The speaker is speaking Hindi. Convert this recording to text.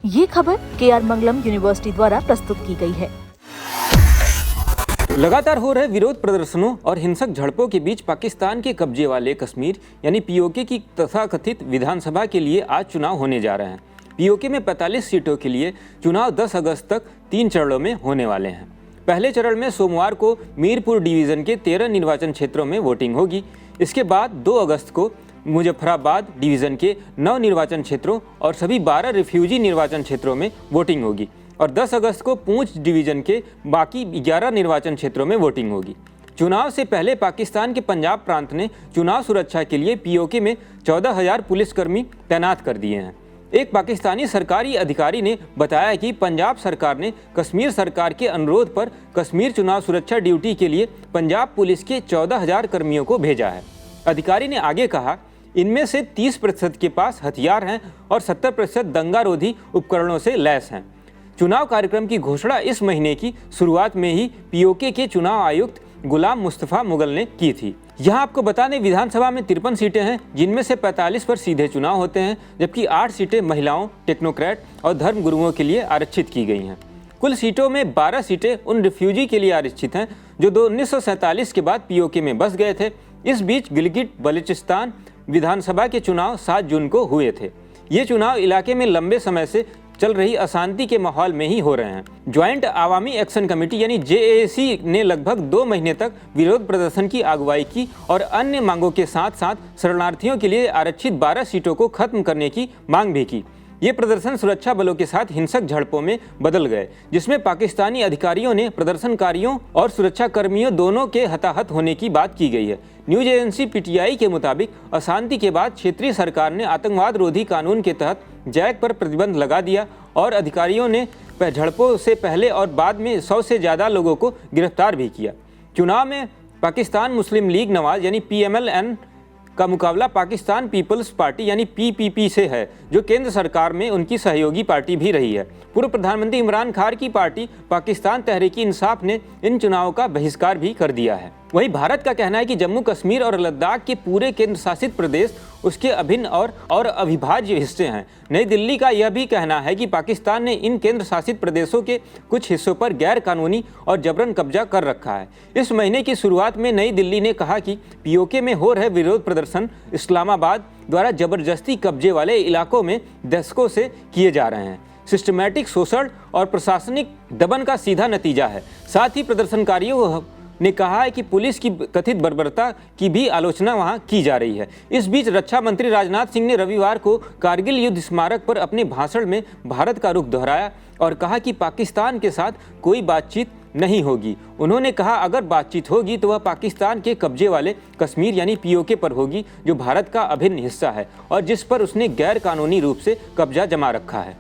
ये खबर KR मंगलम यूनिवर्सिटी द्वारा प्रस्तुत की गई है। लगातार हो रहे विरोध प्रदर्शनों और हिंसक झड़पों के बीच पाकिस्तान के कब्जे वाले कश्मीर यानी POK की तथाकथित विधानसभा के लिए आज चुनाव होने जा रहे हैं। POK में 45 सीटों के लिए चुनाव 10 अगस्त तक 3 चरणों में होने वाले हैं। पहले चरण में सोमवार को मीरपुर डिवीज़न के 13 निर्वाचन क्षेत्रों में वोटिंग होगी। इसके बाद 2 अगस्त को मुजफ्फराबाद डिवीज़न के 9 निर्वाचन क्षेत्रों और सभी 12 रिफ्यूजी निर्वाचन क्षेत्रों में वोटिंग होगी और 10 अगस्त को पूंछ डिवीज़न के बाकी 11 निर्वाचन क्षेत्रों में वोटिंग होगी। चुनाव से पहले पाकिस्तान के पंजाब प्रांत ने चुनाव सुरक्षा के लिए POK में 14,000 पुलिसकर्मी तैनात कर दिए हैं। एक पाकिस्तानी सरकारी अधिकारी ने बताया कि पंजाब सरकार ने कश्मीर सरकार के अनुरोध पर कश्मीर चुनाव सुरक्षा ड्यूटी के लिए पंजाब पुलिस के 14,000 कर्मियों को भेजा है। अधिकारी ने आगे कहा, इनमें से 30% के पास हथियार हैं और 70% दंगारोधी उपकरणों से लैस हैं। चुनाव कार्यक्रम की घोषणा इस महीने की शुरुआत में ही POK के चुनाव आयुक्त गुलाम मुस्तफ़ा मुगल ने की थी। यहाँ आपको बता दें, विधानसभा में 53 सीटें हैं, जिनमें से 45 पर सीधे चुनाव होते हैं, जबकि 8 सीटें महिलाओं, टेक्नोक्रेट और धर्म गुरुओं के लिए आरक्षित की गई हैं। कुल सीटों में 12 सीटें उन रिफ्यूजी के लिए आरक्षित हैं जो 1947 के बाद POK में बस गए थे। इस बीच गिलगिट बलूचिस्तान विधानसभा के चुनाव 7 जून को हुए थे। ये चुनाव इलाके में लंबे समय से चल रही अशांति के माहौल में ही हो रहे हैं। ज्वाइंट आवामी एक्शन कमेटी यानी JAC ने लगभग 2 महीने तक विरोध प्रदर्शन की अगुवाई की और अन्य मांगों के साथ साथ शरणार्थियों के लिए आरक्षित 12 सीटों को खत्म करने की मांग भी की। ये प्रदर्शन सुरक्षा बलों के साथ हिंसक झड़पों में बदल गए, जिसमें पाकिस्तानी अधिकारियों ने प्रदर्शनकारियों और सुरक्षा कर्मियों दोनों के हताहत होने की बात की गई है। न्यूज एजेंसी PTI के मुताबिक अशांति के बाद क्षेत्रीय सरकार ने आतंकवाद रोधी कानून के तहत जैक पर प्रतिबंध लगा दिया और अधिकारियों ने झड़पों से पहले और बाद में 100 से ज़्यादा लोगों को गिरफ्तार भी किया। चुनाव में पाकिस्तान मुस्लिम लीग नवाज यानी PMLN का मुकाबला पाकिस्तान पीपल्स पार्टी यानी PPP से है, जो केंद्र सरकार में उनकी सहयोगी पार्टी भी रही है। पूर्व प्रधानमंत्री इमरान खान की पार्टी पाकिस्तान तहरीक इंसाफ ने इन चुनावों का बहिष्कार भी कर दिया है। वहीं भारत का कहना है कि जम्मू कश्मीर और लद्दाख के पूरे केंद्र शासित प्रदेश उसके अभिन्न और अविभाज्य हिस्से हैं। नई दिल्ली का यह भी कहना है कि पाकिस्तान ने इन केंद्र शासित प्रदेशों के कुछ हिस्सों पर गैर कानूनी और जबरन कब्जा कर रखा है। इस महीने की शुरुआत में नई दिल्ली ने कहा कि POK में हो रहे विरोध प्रदर्शन इस्लामाबाद द्वारा जबरदस्ती कब्जे वाले इलाकों में दशकों से किए जा रहे हैं, सिस्टमैटिक शोषण और प्रशासनिक दमन का सीधा नतीजा है। साथ ही प्रदर्शनकारियों ने कहा है कि पुलिस की कथित बर्बरता की भी आलोचना वहां की जा रही है। इस बीच रक्षा मंत्री राजनाथ सिंह ने रविवार को कारगिल युद्ध स्मारक पर अपने भाषण में भारत का रुख दोहराया और कहा कि पाकिस्तान के साथ कोई बातचीत नहीं होगी। उन्होंने कहा, अगर बातचीत होगी तो वह पाकिस्तान के कब्जे वाले कश्मीर यानी POK पर होगी, जो भारत का अभिन्न हिस्सा है और जिस पर उसने गैर कानूनी रूप से कब्जा जमा रखा है।